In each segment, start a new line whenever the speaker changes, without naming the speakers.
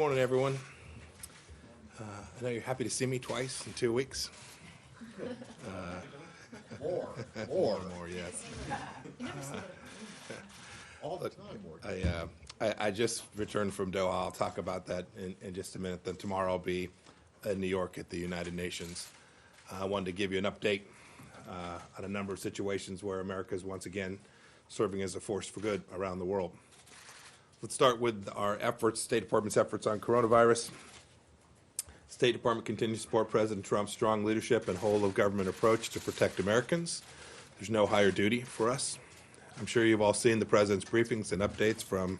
morning, everyone. I know you're happy to see me twice in 2 weeks.
More,
Yes.
all the time, more.
I just returned from Doha. I'll talk about that in just a minute. Then tomorrow I'll be in New York at the United Nations. I wanted to give you an update on a number of situations where America is once again serving as a force for good around the world. Let's start with our efforts, State Department's efforts on coronavirus. State Department continues to support President Trump's strong leadership and whole-of-government approach to protect Americans. There's no higher duty for us. I'm sure you've all seen the President's briefings and updates from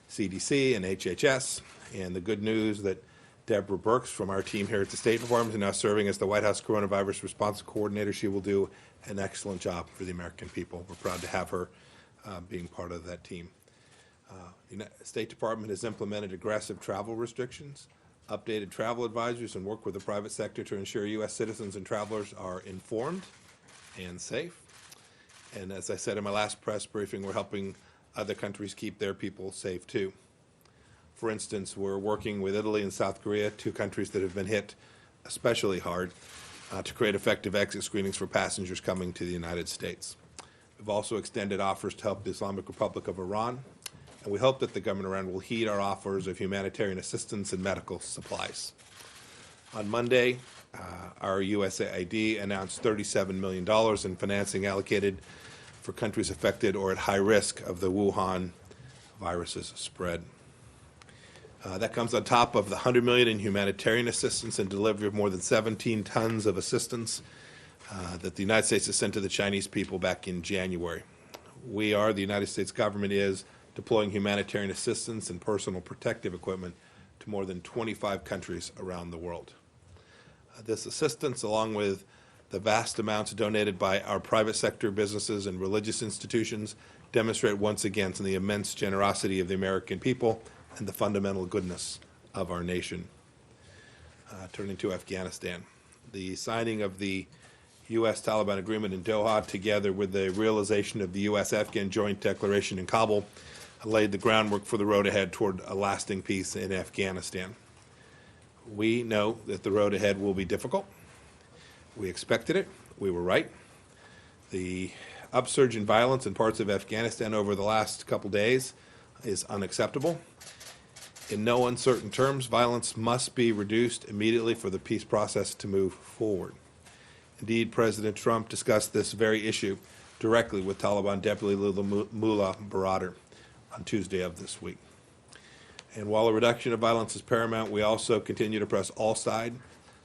CDC and HHS, and the good news that Deborah Birx from our team here at the State Department is now serving as the White House Coronavirus Response Coordinator. She will do an excellent job for the American people. We're proud to have her being part of that team. The State Department has implemented aggressive travel restrictions, updated travel advisors, and worked with the private sector to ensure U.S. citizens and travelers are informed and safe. And as I said in my last press briefing, we're helping other countries keep their people safe too. For instance, we're working with Italy and South Korea, two countries that have been hit especially hard, to create effective exit screenings for passengers coming to the United States. We've also extended offers to help the Islamic Republic of Iran, and we hope that the government of Iran will heed our offers of humanitarian assistance and medical supplies. On Monday, our USAID announced $37 million in financing allocated for countries affected or at high risk of the Wuhan virus's spread. That comes on top of the $100 million in humanitarian assistance and delivery of more than 17 tons of assistance that the United States has sent to the Chinese people back in January. We are, the United States government is, deploying humanitarian assistance and personal protective equipment to more than 25 countries around the world. This assistance, along with the vast amounts donated by our private sector businesses and religious institutions, demonstrate once again the immense generosity of the American people and the fundamental goodness of our nation. Turning to Afghanistan, the signing of the U.S.-Taliban agreement in Doha, together with the realization of the U.S.-Afghan joint declaration in Kabul, laid the groundwork for the road ahead toward a lasting peace in Afghanistan. We know that the road ahead will be difficult. We expected it. We were right. The upsurge in violence in parts of Afghanistan over the last couple days is unacceptable. In no uncertain terms, violence must be reduced immediately for the peace process to move forward. Indeed, President Trump discussed this very issue directly with Taliban Deputy Leader Mullah Baradar on Tuesday of this week. And while a reduction of violence is paramount, we also continue to press all sides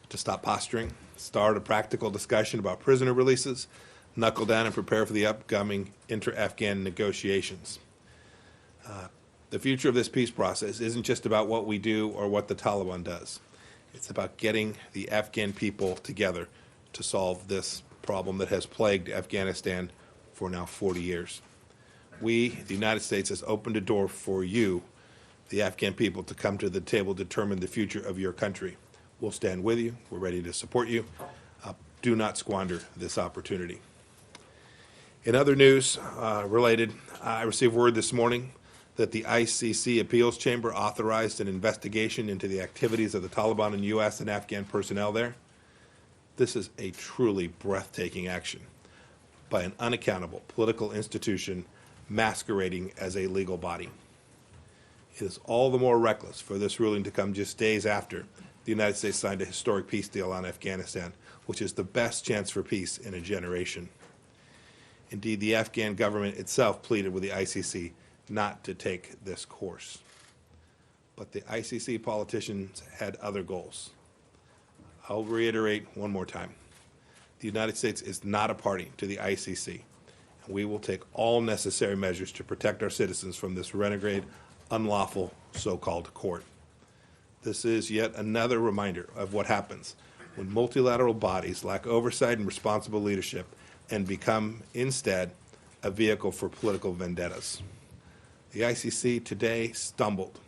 to stop posturing, start a practical discussion about prisoner releases, knuckle down and prepare for the upcoming inter-Afghan negotiations. The future of this peace process isn't just about what we do or what the Taliban does. It's about getting the Afghan people together to solve this problem that has plagued Afghanistan for now 40 years. We, the United States, has opened a door for you, the Afghan people, to come to the table to determine the future of your country. We'll stand with you. We're ready to support you. Do not squander this opportunity. In other news related, I received word this morning that the ICC Appeals Chamber authorized an investigation into the activities of the Taliban and U.S. and Afghan personnel there. This is a truly breathtaking action by an unaccountable political institution masquerading as a legal body. It is all the more reckless for this ruling to come just days after the United States signed a historic peace deal on Afghanistan, which is the best chance for peace in a generation. Indeed, the Afghan government itself pleaded with the ICC not to take this course. But the ICC politicians had other goals. I'll reiterate one more time. The United States is not a party to the ICC. And we will take all necessary measures to protect our citizens from this renegade, unlawful so-called court. This is yet another reminder of what happens when multilateral bodies lack oversight and responsible leadership and become, instead, a vehicle for political vendettas. The ICC today stumbled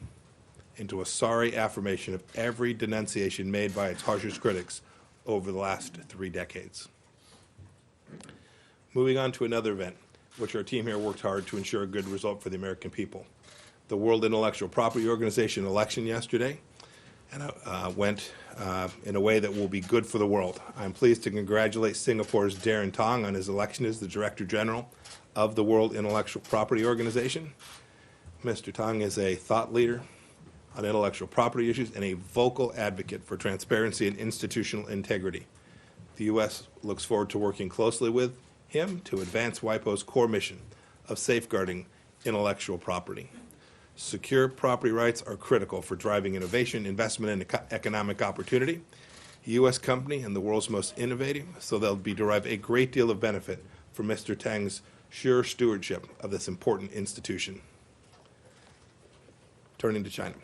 into a sorry affirmation of every denunciation made by its harshest critics over the last 3 decades. Moving on to another event, which our team here worked hard to ensure a good result for the American people. the World Intellectual Property Organization election yesterday, and went in a way that will be good for the world. I'm pleased to congratulate Singapore's Darren Tong on his election as the Director General of the World Intellectual Property Organization. Mr. Tong is a thought leader on intellectual property issues and a vocal advocate for transparency and institutional integrity. The U.S. looks forward to working closely with him to advance WIPO's core mission of safeguarding intellectual property. Secure property rights are critical for driving innovation, investment, and economic opportunity. A U.S. company and the world's most innovative, so they'll derive a great deal of benefit from Mr. Tang's sure stewardship of this important institution. Turning to China.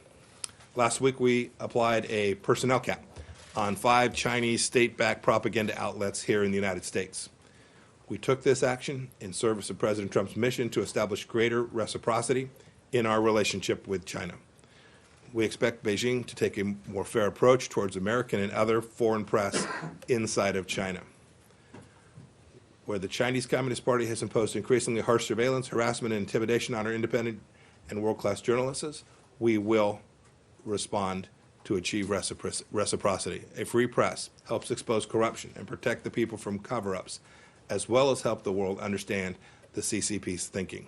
Last week, we applied a personnel cap on 5 Chinese state-backed propaganda outlets here in the United States. We took this action in service of President Trump's mission to establish greater reciprocity in our relationship with China. We expect Beijing to take a more fair approach towards American and other foreign press inside of China. Where the Chinese Communist Party has imposed increasingly harsh surveillance, harassment, and intimidation on our independent and world-class journalists, we will respond to achieve reciprocity. A free press helps expose corruption and protect the people from cover-ups, as well as help the world understand the CCP's thinking.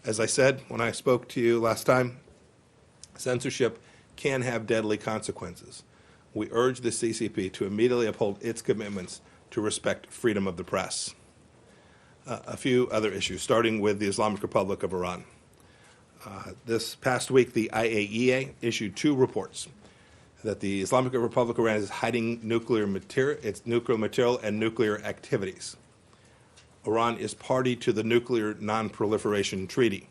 As I said when I spoke to you last time, censorship can have deadly consequences. We urge the CCP to immediately uphold its commitments to respect freedom of the press. A few other issues, starting with the Islamic Republic of Iran. This past week, the IAEA issued 2 reports that the Islamic Republic of Iran is hiding its nuclear material and nuclear activities. Iran is party to the Nuclear Non-Proliferation Treaty.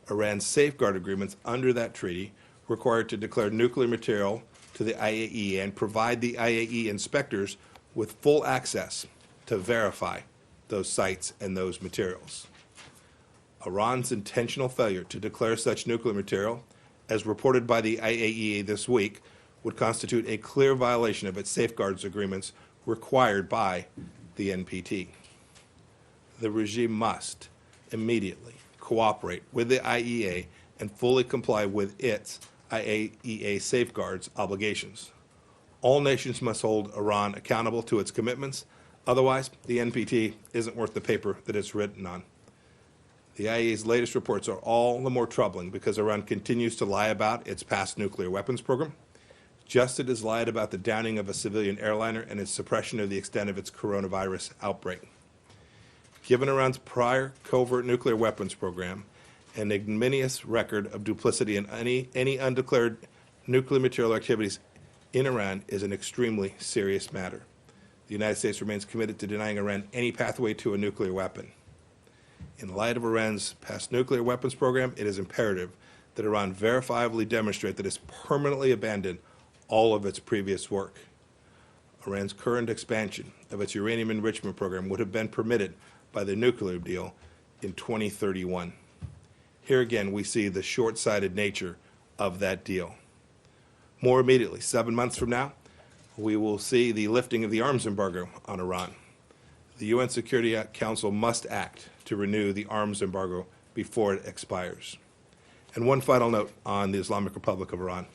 Iran's safeguard agreements under that treaty require it to declare nuclear material to the IAEA and provide the IAEA inspectors with full access to verify those sites and those materials. Iran's intentional failure to declare such nuclear material, as reported by the IAEA this week, would constitute a clear violation of its safeguards agreements required by the NPT. The regime must immediately cooperate with the IAEA and fully comply with its IAEA safeguards obligations. All nations must hold Iran accountable to its commitments. Otherwise, the NPT isn't worth the paper that it's written on. The IAEA's latest reports are all the more troubling because Iran continues to lie about its past nuclear weapons program, just as it has lied about the downing of a civilian airliner and its suppression of the extent of its coronavirus outbreak. Given Iran's prior covert nuclear weapons program, an ignominious record of duplicity in any undeclared nuclear material activities in Iran is an extremely serious matter. The United States remains committed to denying Iran any pathway to a nuclear weapon. In light of Iran's past nuclear weapons program, it is imperative that Iran verifiably demonstrate that it's permanently abandoned all of its previous work. Iran's current expansion of its uranium enrichment program would have been permitted by the nuclear deal in 2031. Here again, we see the short-sighted nature of that deal. More immediately, 7 months from now, we will see the lifting of the arms embargo on Iran. The UN Security Council must act to renew the arms embargo before it expires. And one final note on the Islamic Republic of Iran.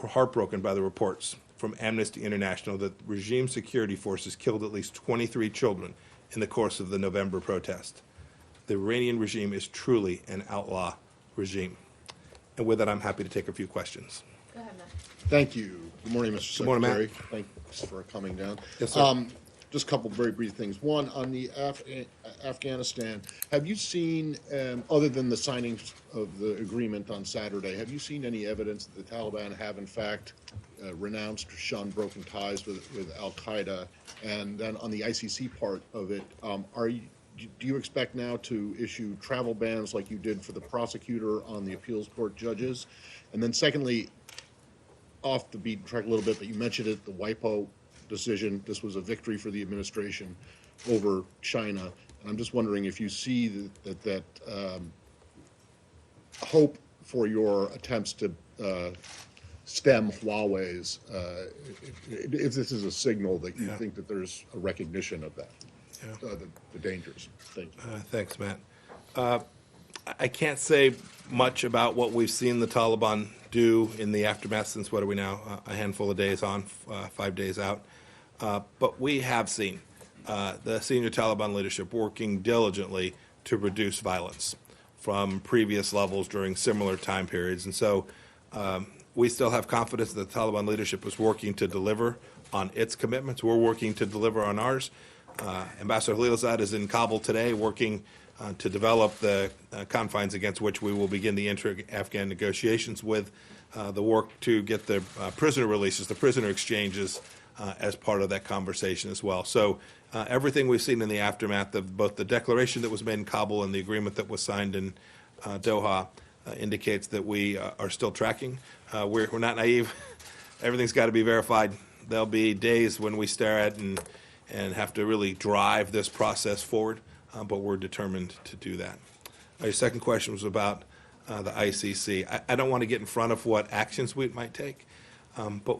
We're heartbroken by the reports from Amnesty International that regime security forces killed at least 23 children in the course of the November protest. The Iranian regime is truly an outlaw regime. And with that, I'm happy to take a few questions.
Go ahead, Matt.
Thank you. Good morning, Mr.
Good morning,
Secretary.
Matt.
Thanks for coming down.
Yes, sir.
Just a couple very brief things. One, on the Afghanistan, have you seen, other than the signing of the agreement on Saturday, have you seen any evidence that the Taliban have, in fact, renounced or shunned broken ties with al-Qaeda? And then on the ICC part of it, do you expect now to issue travel bans like you did for the prosecutor on the appeals court judges? And then secondly, off the beaten track a little bit, but you mentioned it, the WIPO decision. This was a victory for the administration over China. And I'm just wondering if you see that hope for your attempts to stem Huawei's, if this is a signal that you think that there's a recognition of that, the dangers. Thank you.
Thanks, Matt. I can't say much about what we've seen the Taliban do in the aftermath since, what are we now, a handful of days on, 5 days out. But we have seen the senior Taliban leadership working diligently to reduce violence from previous levels during similar time periods. And so we still have confidence that the Taliban leadership is working to deliver on its commitments. We're working to deliver on ours. Ambassador Khalilzad is in Kabul today working to develop the confines against which we will begin the inter-Afghan negotiations with the work to get the prisoner releases, the prisoner exchanges as part of that conversation as well. So everything we've seen in the aftermath of both the declaration that was made in Kabul and the agreement that was signed in Doha indicates that we are still tracking. We're not naive. Everything's got to be verified. There'll be days when we stare at and have to really drive this process forward, but we're determined to do that. Your second question was about the ICC. I don't want to get in front of what actions we might take, but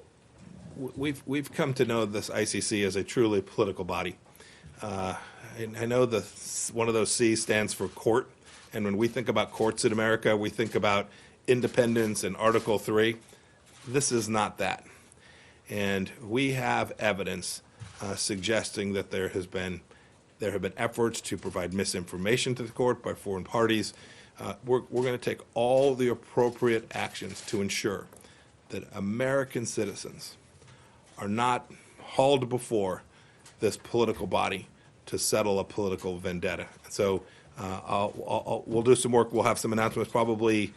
we've come to know this ICC as a truly political body. I know one of those C's stands for court, and when we think about courts in America, we think about independence and Article 3. This is not that. And we have evidence suggesting that there have been efforts to provide misinformation to the court by foreign parties. We're going to take all the appropriate actions to ensure that American citizens are not hauled before this political body to settle a political vendetta. So we'll do some work. We'll have some announcements probably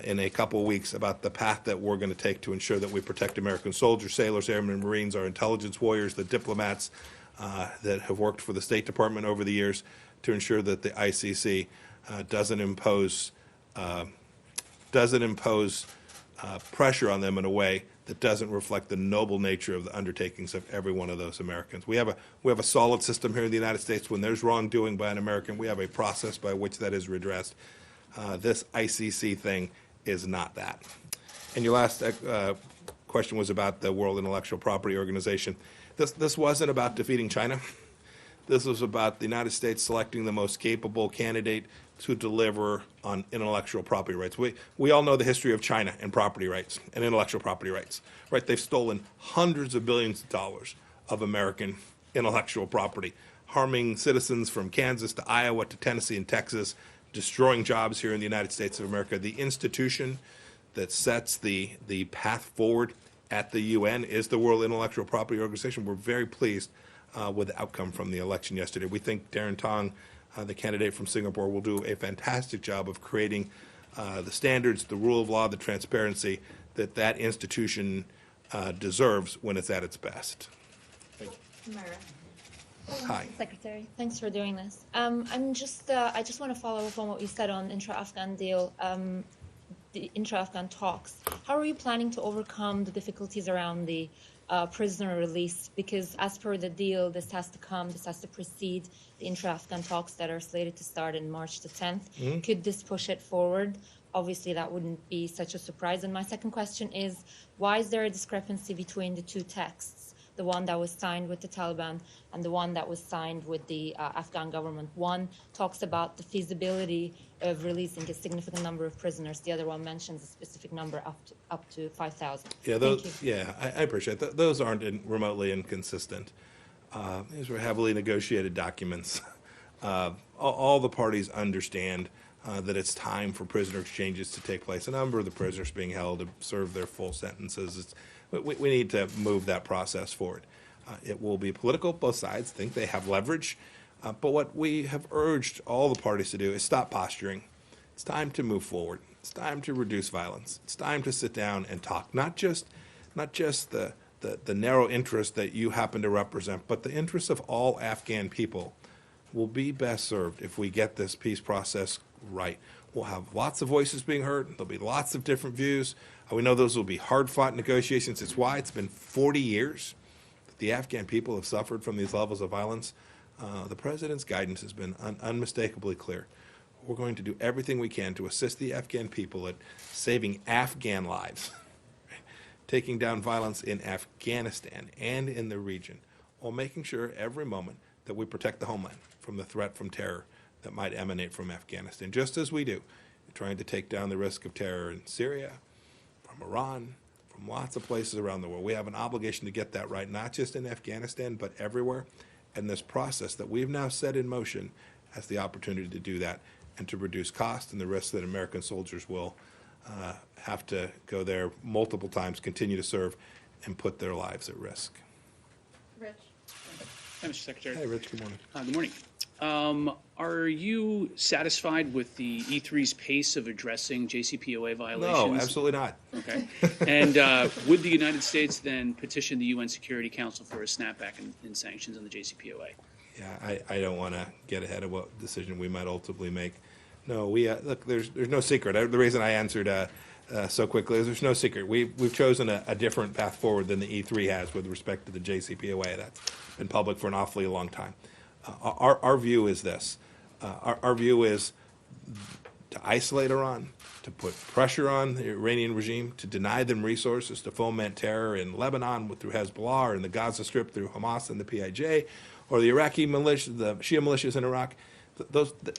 in a couple of weeks about the path that we're going to take to ensure that we protect American soldiers, sailors, airmen, and Marines, our intelligence warriors, the diplomats that have worked for the State Department over the years to ensure that the ICC doesn't impose pressure on them in a way that doesn't reflect the noble nature of the undertakings of every one of those Americans. We have a solid system here in the United States. When there's wrongdoing by an American, we have a process by which that is redressed. This ICC thing is not that. And your last question was about the World Intellectual Property Organization. This wasn't about defeating China. This was about the United States selecting the most capable candidate to deliver on intellectual property rights. We all know the history of China and property rights and intellectual property rights, right? They've stolen hundreds of billions of dollars of American intellectual property, harming citizens from Kansas to Iowa to Tennessee and Texas, destroying jobs here in the United States of America. The institution that sets the path forward at the UN is the World Intellectual Property Organization. We're very pleased with the outcome from the election yesterday. We think Darren Tong, the candidate from Singapore, will do a fantastic job of creating the standards, the rule of law, the transparency that institution deserves when it's at its best.
Thank you.
Myra.
Hi.
Secretary, thanks for doing this. I just want to follow up on what you said on intra-Afghan deal, the intra-Afghan talks. How are you planning to overcome the difficulties around the prisoner release? Because as per the deal, this has to precede the intra-Afghan talks that are slated to start in March the 10th. Mm-hmm. Could this push it forward? Obviously, that wouldn't be such a surprise. And my second question is, why is there a discrepancy between the two texts, the one that was signed with the Taliban and the one that was signed with the Afghan government? One talks about the feasibility of releasing a significant number of prisoners. The other one mentions a specific number up to 5,000.
Yeah, I appreciate that. Those aren't remotely inconsistent. These were heavily negotiated documents. All the parties understand that it's time for prisoner exchanges to take place. A number of the prisoners being held to serve their full sentences. We need to move that process forward. It will be political. Both sides think they have leverage. But what we have urged all the parties to do is stop posturing. It's time to move forward. It's time to reduce violence. It's time to sit down and talk, not just the narrow interest that you happen to represent, but the interests of all Afghan people will be best served if we get this peace process right. We'll have lots of voices being heard. There'll be lots of different views. We know those will be hard-fought negotiations. It's why it's been 40 years that the Afghan people have suffered from these levels of violence. The president's guidance has been unmistakably clear. We're going to do everything we can to assist the Afghan people at saving Afghan lives, taking down violence in Afghanistan and in the region, while making sure every moment that we protect the homeland from the threat from terror that might emanate from Afghanistan, just as we do, trying to take down the risk of terror in Syria, from Iran, from lots of places around the world. We have an obligation to get that right, not just in Afghanistan, but everywhere. And this process that we've now set in motion has the opportunity to do that and to reduce cost and the risk that American soldiers will have to go there multiple times, continue to serve, and put their lives at risk.
Rich.
Hi, Mr. Secretary.
Hey, Rich, good morning.
Good morning. Are you satisfied with the E3's pace of addressing JCPOA violations?
No, absolutely not.
Okay. And would the United States then petition the UN Security Council for a snapback in sanctions on the JCPOA?
Yeah, I don't want to get ahead of what decision we might ultimately make. No, we look. There's no secret. The reason I answered so quickly is there's no secret. We've chosen a different path forward than the E3 has with respect to the JCPOA. That's been public for an awfully long time. Our view is this. Our view is to isolate Iran, to put pressure on the Iranian regime, to deny them resources, to foment terror in Lebanon through Hezbollah, or in the Gaza Strip through Hamas and the PIJ, or the Iraqi militia, the Shia militias in Iraq.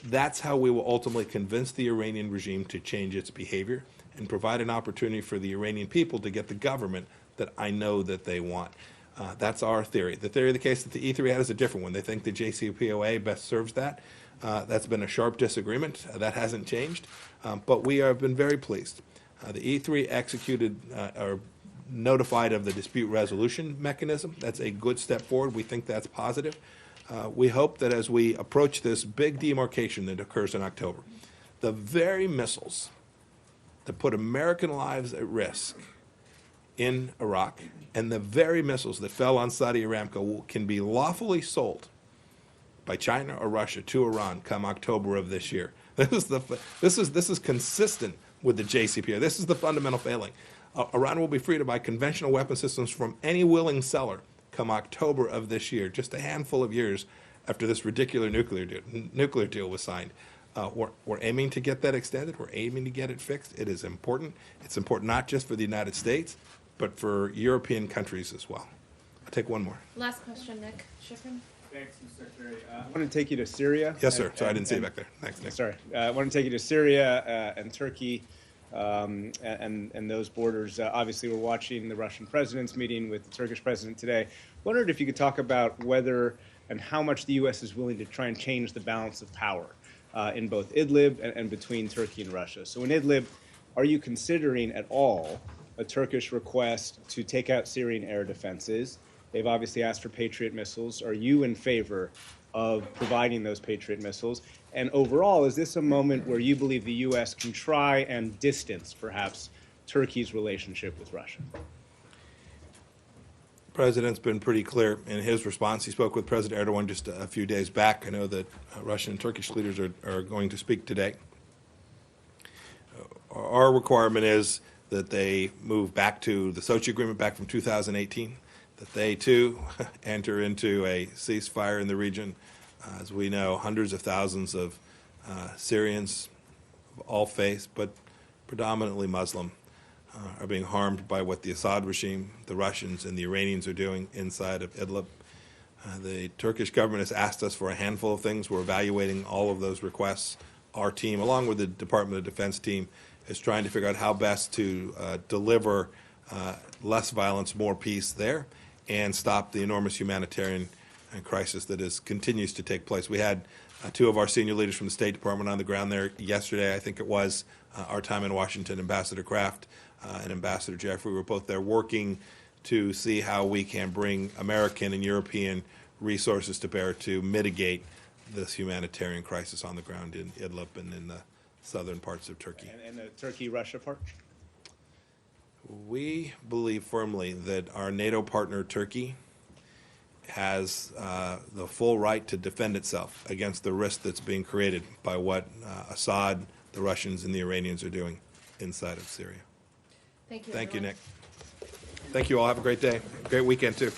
That's how we will ultimately convince the Iranian regime to change its behavior and provide an opportunity for the Iranian people to get the government that I know that they want. That's our theory. The theory of the case that the E3 had is a different one. They think the JCPOA best serves that. That's been a sharp disagreement. That hasn't changed. But we have been very pleased. The E3 executed or notified of the dispute resolution mechanism. That's a good step forward. We think that's positive. We hope that as we approach this big demarcation that occurs in October, the very missiles that put American lives at risk in Iraq and the very missiles that fell on Saudi Aramco can be lawfully sold by China or Russia to Iran come October of this year. This is consistent with the JCPOA. This is the fundamental failing. Iran will be free to buy conventional weapon systems from any willing seller come October of this year, just a handful of years after this ridiculous nuclear deal was signed. We're aiming to get that extended. We're aiming to get it fixed. It is important. It's important not just for the United States, but for European countries as well. I'll take one more.
Last question, Nick Schifrin.
Thanks, Mr. Secretary. I want to take you to Syria.
Yes, sir. Sorry, I didn't see you back there. Thanks, Nick.
Sorry. I want to take you to Syria and Turkey and those borders. Obviously, we're watching the Russian president's meeting with the Turkish president today. Wondered if you could talk about whether and how much the U.S. is willing to try and change the balance of power in both Idlib and between Turkey and Russia. So in Idlib, are you considering at all a Turkish request to take out Syrian air defenses? They've obviously asked for Patriot missiles. Are you in favor of providing those Patriot missiles? And overall, is this a moment where you believe the U.S. can try and distance, perhaps, Turkey's relationship with Russia?
The president's been pretty clear in his response. He spoke with President Erdogan just a few days back. I know that Russian and Turkish leaders are going to speak today. Our requirement is that they move back to the Sochi Agreement back from 2018, that they, too, enter into a ceasefire in the region. As we know, hundreds of thousands of Syrians of all faiths, but predominantly Muslim, are being harmed by what the Assad regime, the Russians, and the Iranians are doing inside of Idlib. The Turkish government has asked us for a handful of things. We're evaluating all of those requests. Our team, along with the Department of Defense team, is trying to figure out how best to deliver less violence, more peace there, and stop the enormous humanitarian crisis that continues to take place. We had two of our senior leaders from the State Department on the ground there yesterday. I think it was our time in Washington, Ambassador Kraft and Ambassador Jeffrey were both there working to see how we can bring American and European resources to bear to mitigate this humanitarian crisis on the ground in Idlib and in the southern parts of Turkey.
And the Turkey-Russia part?
We believe firmly that our NATO partner, Turkey, has the full right to defend itself against the risk that's being created by what Assad, the Russians, and the Iranians are doing inside of Syria.
Thank you.
Thank you,
everyone.
Nick. Thank you all. Have a great day. Great weekend, too.